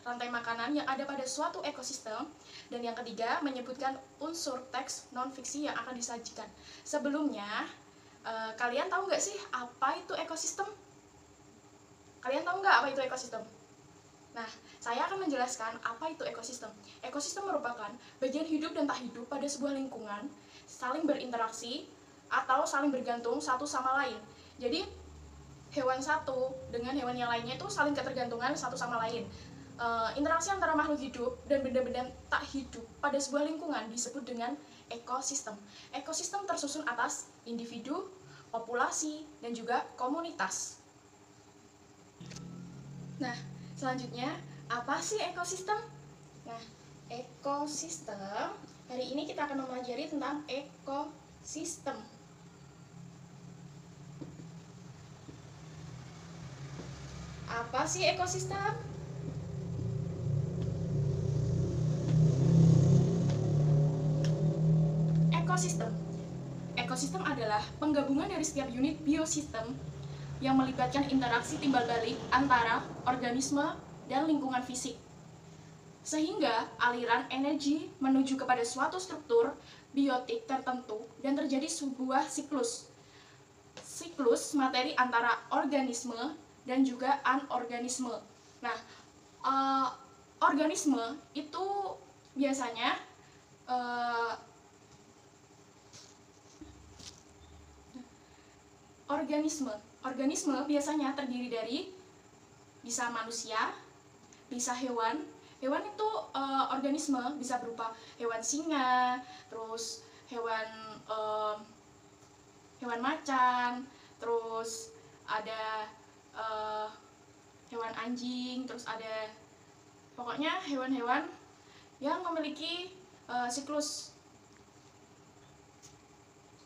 Rantai makanan yang ada pada suatu ekosistem, dan yang ketiga menyebutkan unsur teks non-fiksi yang akan disajikan. Sebelumnya, kalian tahu nggak sih apa itu ekosistem? Kalian tahu nggak apa itu ekosistem? Nah, saya akan menjelaskan apa itu ekosistem. Ekosistem merupakan bagian hidup dan tak hidup pada sebuah lingkungan, saling berinteraksi atau saling bergantung satu sama lain. Jadi, hewan satu dengan hewan yang lainnya itu saling ketergantungan satu sama lain. Interaksi antara makhluk hidup dan benda-benda tak hidup pada sebuah lingkungan disebut dengan ekosistem. Ekosistem tersusun atas individu, populasi, dan juga komunitas. Nah, selanjutnya, apa sih ekosistem? Nah, ekosistem, hari ini kita akan mempelajari tentang ekosistem. Apa sih ekosistem? Ekosistem adalah penggabungan dari setiap unit biosistem yang melibatkan interaksi timbal balik antara organisme dan lingkungan fisik, sehingga aliran energi menuju kepada suatu struktur biotik tertentu dan terjadi sebuah siklus materi antara organisme dan juga anorganisme. Nah, organisme itu biasanya Organisme biasanya terdiri dari bisa manusia, bisa hewan. Hewan itu organisme bisa berupa hewan singa, terus hewan macan, terus ada hewan anjing, terus ada pokoknya hewan-hewan yang memiliki siklus.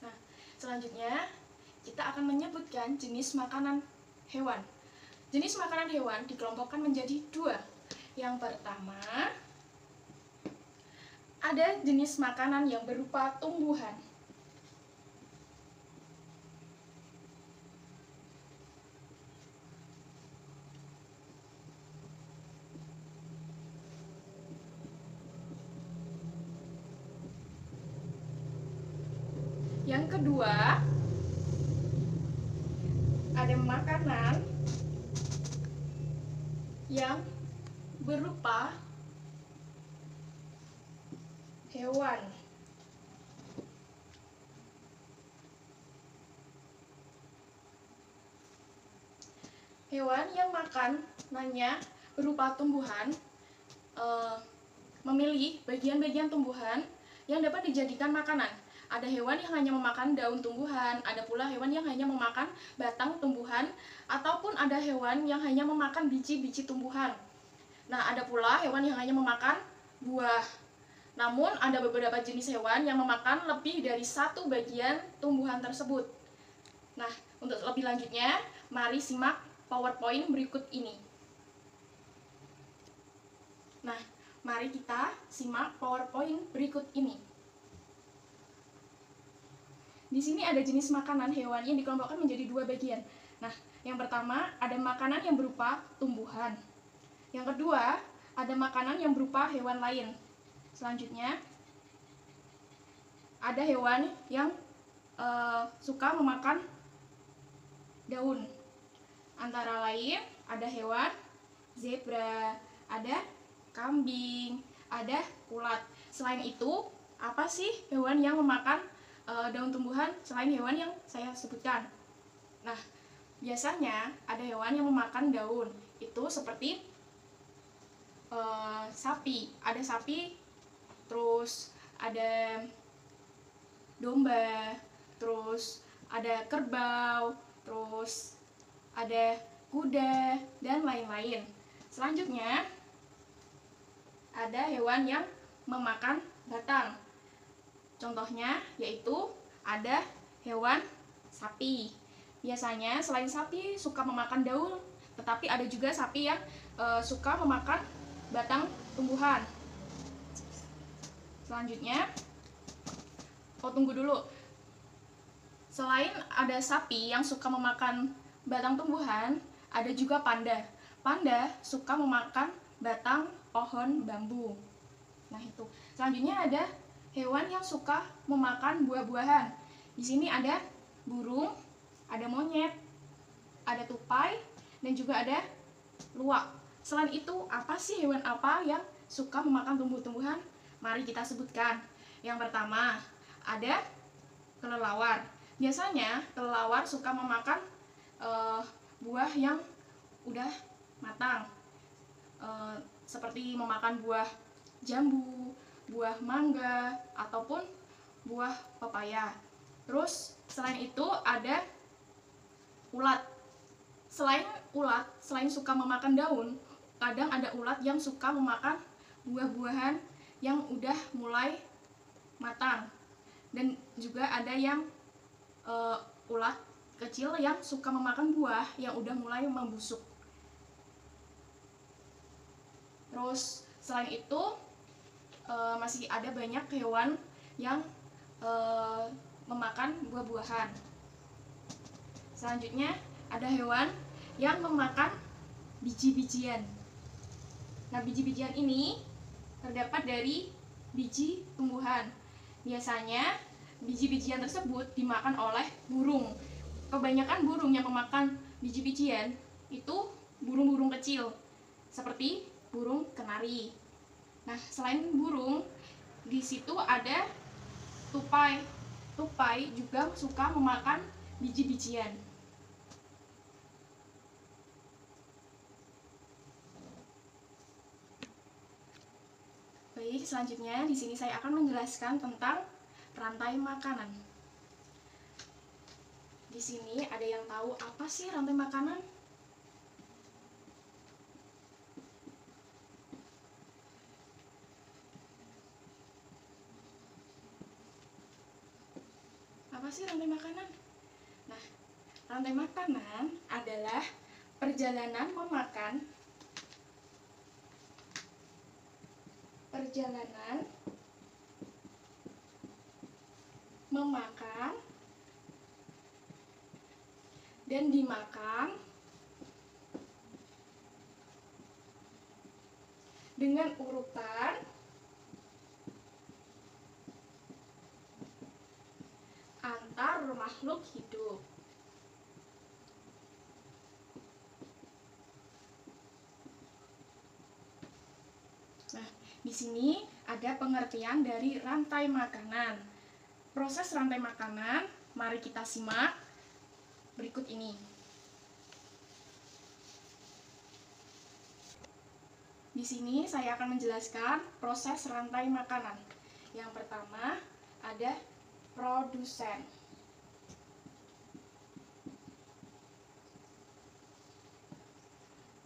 Nah, selanjutnya kita akan menyebutkan jenis makanan hewan. Jenis makanan hewan dikelompokkan menjadi dua. Yang pertama, ada jenis makanan yang berupa tumbuhan. Yang kedua, ada makanan yang berupa hewan. Hewan yang makanannya berupa tumbuhan memilih bagian-bagian tumbuhan yang dapat dijadikan makanan. Ada hewan yang hanya memakan daun tumbuhan, ada pula hewan yang hanya memakan batang tumbuhan, ataupun ada hewan yang hanya memakan biji-biji tumbuhan. Nah, ada pula hewan yang hanya memakan buah. Namun, ada beberapa jenis hewan yang memakan lebih dari satu bagian tumbuhan tersebut. Nah, untuk lebih lanjutnya, mari simak PowerPoint berikut ini. Nah, mari kita simak PowerPoint berikut ini. Di sini ada jenis makanan hewan yang dikelompokkan menjadi dua bagian. Nah, yang pertama ada makanan yang berupa tumbuhan. Yang kedua, ada makanan yang berupa hewan lain. Selanjutnya, ada hewan yang suka memakan daun. Antara lain, ada hewan zebra, ada kambing, ada ulat. Selain itu, apa sih hewan yang memakan daun tumbuhan selain hewan yang saya sebutkan. Nah, biasanya ada hewan yang memakan daun, itu seperti sapi. Ada sapi, terus ada domba, terus ada kerbau, terus ada kuda, dan lain-lain. Selanjutnya, ada hewan yang memakan batang. Contohnya yaitu ada hewan sapi. Biasanya selain sapi suka memakan daun, tetapi ada juga sapi yang suka memakan batang tumbuhan. Selanjutnya, tunggu dulu. Selain ada sapi yang suka memakan batang tumbuhan, ada juga panda. Panda suka memakan batang pohon bambu. Nah, itu. Selanjutnya ada hewan yang suka memakan buah-buahan. Di sini ada burung, ada monyet, ada tupai, dan juga ada luwak. Selain itu, apa sih hewan apa yang suka memakan tumbuh-tumbuhan? Mari kita sebutkan. Yang pertama, ada kelelawar. Biasanya kelelawar suka memakan buah yang udah matang, seperti memakan buah jambu, buah mangga, ataupun buah pepaya. Terus selain itu ada ulat. Selain suka memakan daun, kadang ada ulat yang suka memakan buah-buahan yang udah mulai matang. Dan juga ada yang ulat kecil yang suka memakan buah yang udah mulai membusuk. Terus selain itu masih ada banyak hewan yang memakan buah-buahan. Selanjutnya ada hewan yang memakan biji-bijian. Nah, biji-bijian ini terdapat dari biji tumbuhan. Biasanya biji-bijian tersebut dimakan oleh burung. Kebanyakan burung yang memakan biji-bijian itu burung-burung kecil, seperti burung kenari. Nah, selain burung, di situ ada tupai. Tupai juga suka memakan biji-bijian. Baik, selanjutnya di sini saya akan menjelaskan tentang rantai makanan. Di sini ada yang tahu apa sih rantai makanan? Apa sih rantai makanan? Nah, rantai makanan adalah perjalanan memakan dan dimakan dengan urutan antar makhluk hidup. Nah, di sini ada pengertian dari rantai makanan. Proses rantai makanan, mari kita simak berikut ini. Di sini saya akan menjelaskan proses rantai makanan. Yang pertama ada produsen.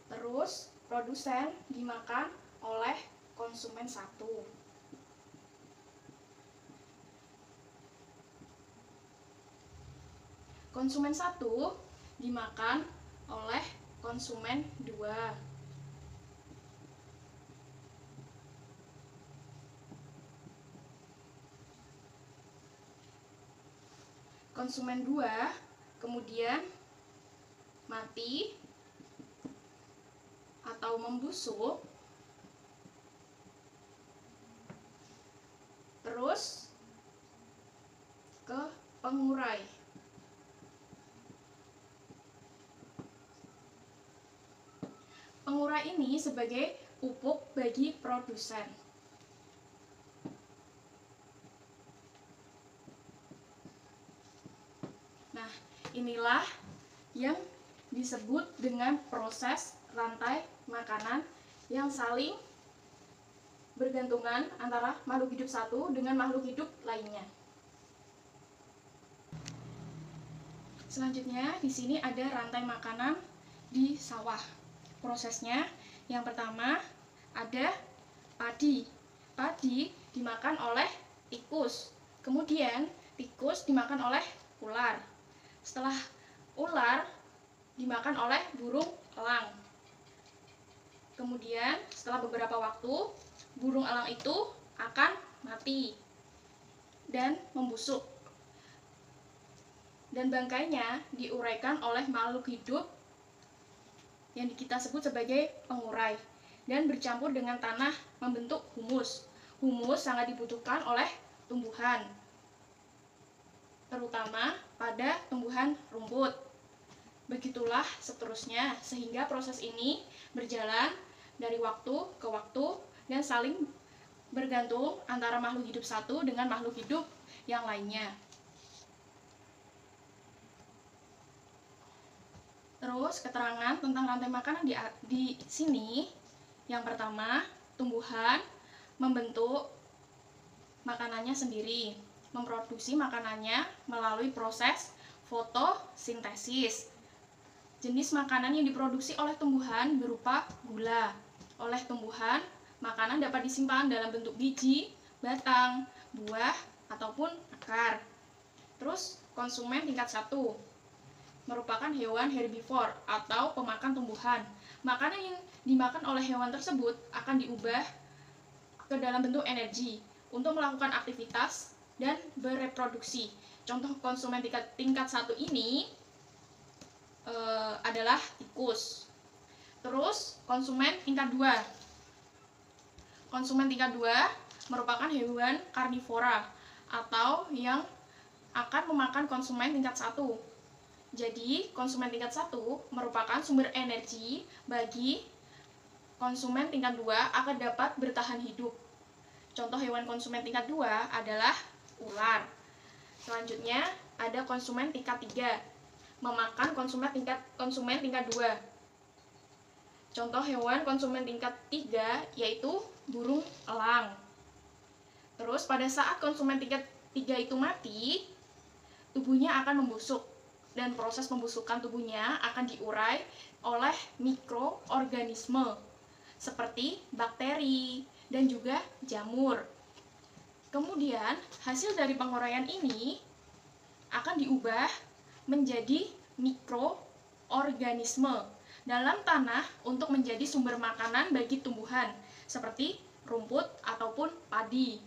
Terus produsen dimakan oleh konsumen satu. Konsumen satu dimakan oleh konsumen dua. Konsumen dua kemudian mati atau membusuk, terus ke pengurai. Pengurai ini sebagai pupuk bagi produsen. inilah yang disebut dengan proses rantai makanan yang saling bergantungan antara makhluk hidup satu dengan makhluk hidup lainnya. Selanjutnya, di sini ada rantai makanan di sawah. Prosesnya, yang pertama ada padi. Padi dimakan oleh tikus. Kemudian, tikus dimakan oleh ular. Setelah ular dimakan oleh burung elang. Kemudian, setelah beberapa waktu, burung elang itu akan mati dan membusuk. Dan bangkainya diuraikan oleh makhluk hidup yang kita sebut sebagai pengurai dan bercampur dengan tanah membentuk humus. Humus sangat dibutuhkan oleh tumbuhan, terutama pada tumbuhan rumput. Begitulah seterusnya, sehingga proses ini berjalan dari waktu ke waktu dan saling bergantung antara makhluk hidup satu dengan makhluk hidup yang lainnya. Terus keterangan tentang rantai makanan di sini, yang pertama, tumbuhan membentuk makanannya sendiri, memproduksi makanannya melalui proses fotosintesis. Jenis makanan yang diproduksi oleh tumbuhan berupa gula. Oleh tumbuhan, makanan dapat disimpan dalam bentuk biji, batang, buah, ataupun akar. Terus, konsumen tingkat 1 merupakan hewan herbivor atau pemakan tumbuhan. Makanan yang dimakan oleh hewan tersebut akan diubah ke dalam bentuk energi untuk melakukan aktivitas dan bereproduksi. Contoh konsumen tingkat 1 ini adalah tikus. Terus konsumen tingkat 2. Konsumen tingkat 2 merupakan hewan karnivora atau yang akan memakan konsumen tingkat 1. Jadi, konsumen tingkat 1 merupakan sumber energi bagi konsumen tingkat 2 agar dapat bertahan hidup. Contoh hewan konsumen tingkat 2 adalah ular. Selanjutnya, ada konsumen tingkat 3, memakan konsumen tingkat 2. Contoh hewan konsumen tingkat 3 yaitu burung elang. Terus, pada saat konsumen tingkat 3 itu mati, tubuhnya akan membusuk. Dan proses pembusukan tubuhnya akan diurai oleh mikroorganisme seperti bakteri dan juga jamur. Kemudian, hasil dari penguraian ini akan diubah menjadi mikroorganisme dalam tanah untuk menjadi sumber makanan bagi tumbuhan seperti rumput ataupun padi.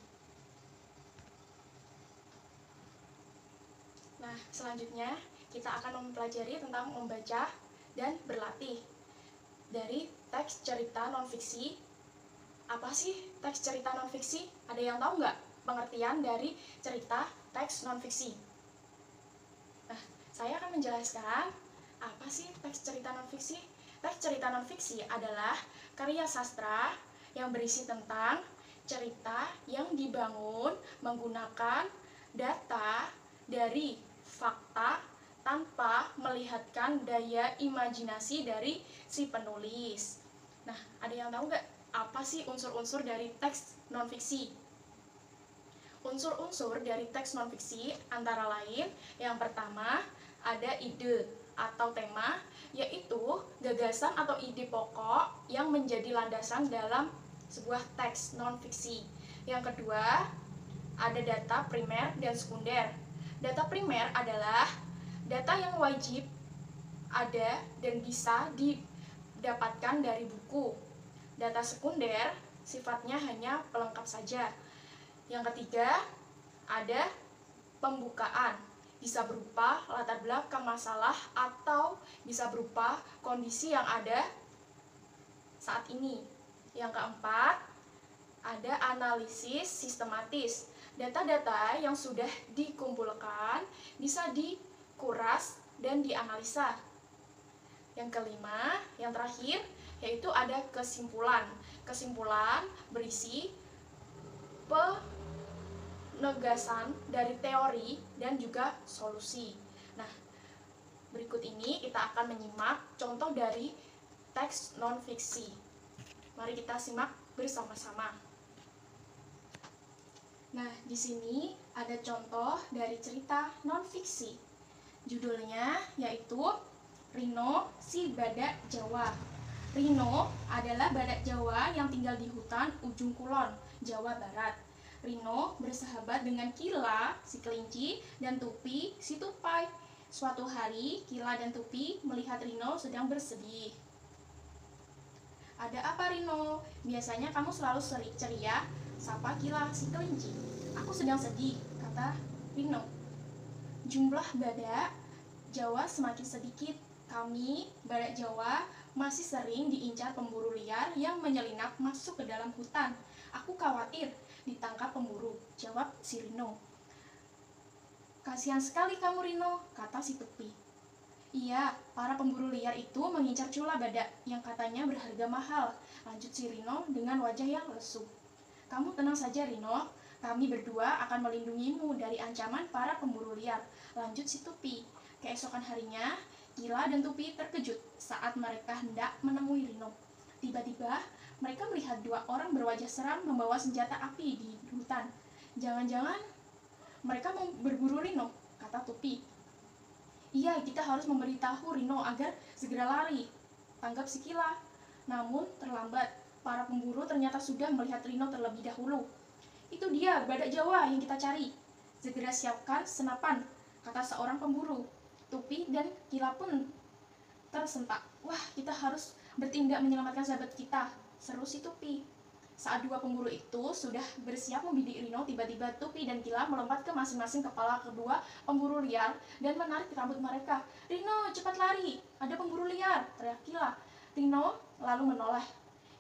Nah, selanjutnya kita akan mempelajari tentang membaca dan berlatih dari teks cerita non-fiksi. Apa sih teks cerita non-fiksi? Ada yang tahu nggak pengertian dari cerita teks non-fiksi? Nah, saya akan menjelaskan apa sih teks cerita non-fiksi. Teks cerita non-fiksi adalah karya sastra yang berisi tentang cerita yang dibangun menggunakan data dari fakta tanpa melihatkan daya imajinasi dari si penulis. Nah, ada yang tahu nggak apa sih unsur-unsur dari teks non-fiksi? Unsur-unsur dari teks non-fiksi antara lain, yang pertama ada ide atau tema, yaitu gagasan atau ide pokok yang menjadi landasan dalam sebuah teks non-fiksi. Yang kedua, ada data primer dan sekunder. Data primer adalah data yang wajib ada dan bisa didapatkan dari buku. Data sekunder sifatnya hanya pelengkap saja. Yang ketiga, ada pembukaan. Bisa berupa latar belakang masalah atau bisa berupa kondisi yang ada saat ini. Yang keempat, ada analisis sistematis. Data-data yang sudah dikumpulkan bisa dikuras dan dianalisa. Yang kelima, yang terakhir, yaitu ada kesimpulan. Kesimpulan berisi penegasan dari teori dan juga solusi. Nah, berikut ini kita akan menyimak contoh dari teks non-fiksi. Mari kita simak bersama-sama. Nah, di sini ada contoh dari cerita non-fiksi. Judulnya yaitu Rino si Badak Jawa. Rino adalah badak Jawa yang tinggal di hutan Ujung Kulon, Jawa Barat. Rino bersahabat dengan Kila, si kelinci, dan Tupi, si tupai. Suatu hari, Kila dan Tupi melihat Rino sedang bersedih. "Ada apa, Rino? Biasanya kamu selalu ceria," sapa Kila, si kelinci. "Aku sedang sedih," kata Rino. "Jumlah badak Jawa semakin sedikit. Kami, badak Jawa, masih sering diincar pemburu liar yang menyelinap masuk ke dalam hutan. Aku khawatir ditangkap pemburu," jawab si Rino. "Kasihan sekali kamu, Rino," kata si Tupi. "Iya, para pemburu liar itu mengincar cula badak yang katanya berharga mahal," lanjut si Rino dengan wajah yang lesu. "Kamu tenang saja, Rino. Kami berdua akan melindungimu dari ancaman para pemburu liar," lanjut si Tupi. Keesokan harinya, Kila dan Tupi terkejut saat mereka hendak menemui Rino. Tiba-tiba, mereka melihat dua orang berwajah seram membawa senjata api di hutan. "Jangan-jangan mereka mau berburu Rino," kata Tupi. "Iya, kita harus memberitahu Rino agar segera lari," tanggap si Kila. Namun terlambat, para pemburu ternyata sudah melihat Rino terlebih dahulu. "Itu dia, badak Jawa yang kita cari. Segera siapkan senapan," kata seorang pemburu. Tupi dan Kila pun tersentak. "Wah, kita harus bertindak menyelamatkan sahabat kita," seru si Tupi. Saat dua pemburu itu sudah bersiap membidik Rino, tiba-tiba Tupi dan Kila melompat ke masing-masing kepala kedua pemburu liar dan menarik rambut mereka. "Rino, cepat lari! Ada pemburu liar!" teriak Kila. Rino lalu menoleh.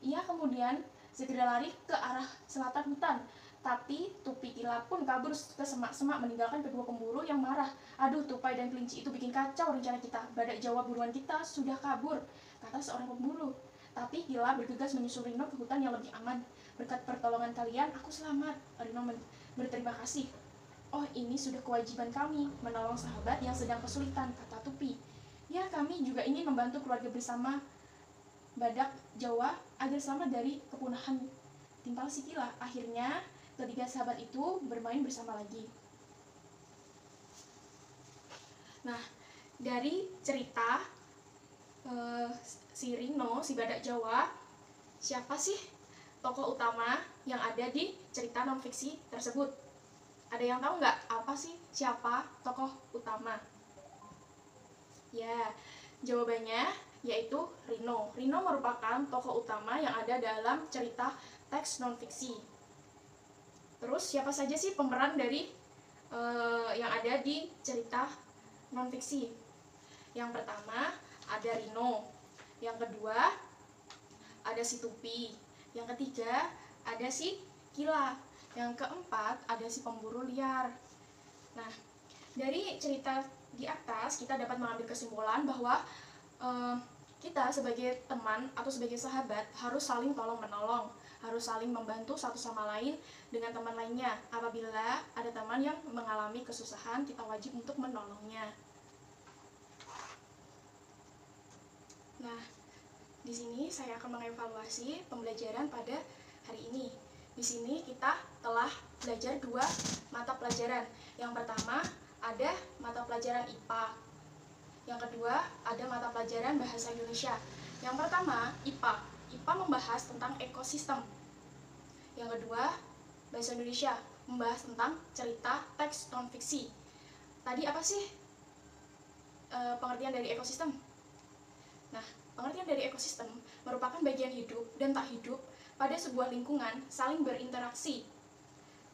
Ia kemudian segera lari ke arah selatan hutan. Tapi Tupi Kila pun kabur ke semak-semak meninggalkan kedua pemburu yang marah. "Aduh, tupai dan kelinci itu bikin kacau rencana kita. Badak Jawa buruan kita sudah kabur," kata seorang pemburu. Tapi Kila bergegas menyusul Rino ke hutan yang lebih aman. "Berkat pertolongan kalian, aku selamat," Rino berterima kasih. "Oh, ini sudah kewajiban kami, menolong sahabat yang sedang kesulitan," kata Tupi. "Ya, kami juga ingin membantu keluarga bersama badak Jawa agar selamat dari kepunahan," timpal si Kila. Akhirnya, ketiga sahabat itu bermain bersama lagi. Nah, dari cerita si Rino, si badak Jawa, siapa sih tokoh utama yang ada di cerita non-fiksi tersebut? Ada yang tahu nggak apa sih siapa tokoh utama? Ya, jawabannya yaitu Rino. Rino merupakan tokoh utama yang ada dalam cerita teks non-fiksi. Terus siapa saja sih pemeran dari yang ada di cerita non-fiksi? Yang pertama ada Rino, yang kedua ada si Tupi, yang ketiga ada si Kila, yang keempat ada si pemburu liar. Nah, dari cerita di atas kita dapat mengambil kesimpulan bahwa kita sebagai teman atau sebagai sahabat harus saling tolong-menolong, harus saling membantu satu sama lain dengan teman lainnya. Apabila ada teman yang mengalami kesusahan, kita wajib untuk menolongnya. Nah, di sini saya akan mengevaluasi pembelajaran pada hari ini. Di sini kita telah belajar dua mata pelajaran. Yang pertama ada mata pelajaran IPA. Yang kedua ada mata pelajaran Bahasa Indonesia. Yang pertama IPA. IPA membahas tentang ekosistem. Yang kedua Bahasa Indonesia membahas tentang cerita teks non-fiksi. Tadi apa sih pengertian dari ekosistem? Nah, pengertian dari ekosistem merupakan bagian hidup dan tak hidup pada sebuah lingkungan saling berinteraksi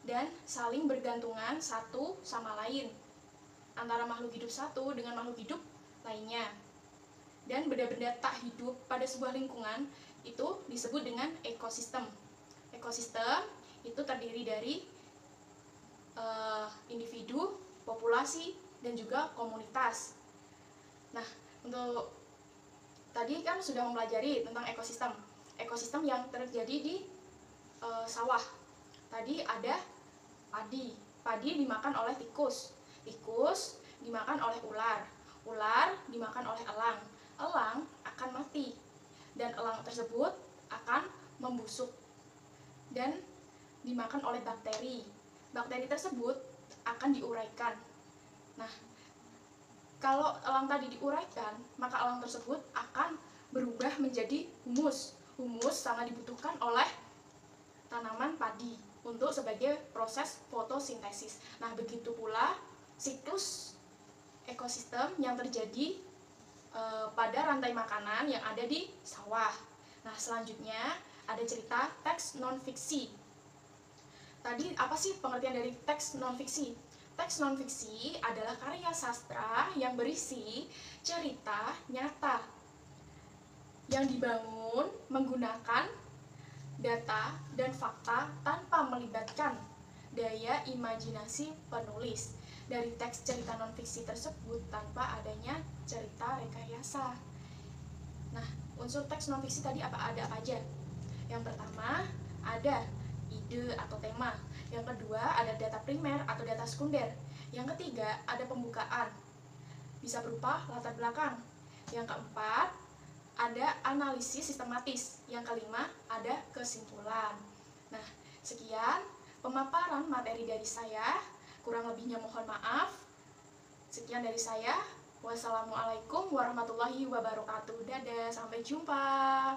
dan saling bergantungan satu sama lain antara makhluk hidup satu dengan makhluk hidup lainnya. Dan benda-benda tak hidup pada sebuah lingkungan itu disebut dengan ekosistem. Ekosistem itu terdiri dari individu, populasi, dan juga komunitas. Nah, untuk tadi kan sudah mempelajari tentang ekosistem. Ekosistem yang terjadi di sawah. Tadi ada padi. Padi dimakan oleh tikus. Tikus dimakan oleh ular. Ular dimakan oleh elang. Elang akan mati dan elang tersebut akan membusuk dan dimakan oleh bakteri. Bakteri tersebut akan diuraikan. Nah, kalau elang tadi diuraikan, maka elang tersebut akan berubah menjadi humus. Humus sangat dibutuhkan oleh tanaman padi untuk sebagai proses fotosintesis. Nah, begitu pula siklus ekosistem yang terjadi pada rantai makanan yang ada di sawah. Nah, selanjutnya ada cerita teks non-fiksi. Tadi apa sih pengertian dari teks non-fiksi? Teks non-fiksi adalah karya sastra yang berisi cerita nyata yang dibangun menggunakan data dan fakta tanpa melibatkan daya imajinasi penulis. Dari teks cerita non-fiksi tersebut tanpa adanya cerita rekayasa. Nah, unsur teks non-fiksi tadi ada apa aja? Yang pertama, ada ide atau tema. Yang kedua, ada data primer atau data sekunder. Yang ketiga, ada pembukaan. Bisa berupa latar belakang. Yang keempat, ada analisis sistematis. Yang kelima, ada kesimpulan. Nah, sekian pemaparan materi dari saya. Kurang lebihnya mohon maaf. Sekian dari saya. Wassalamualaikum warahmatullahi wabarakatuh. Dadah, sampai jumpa.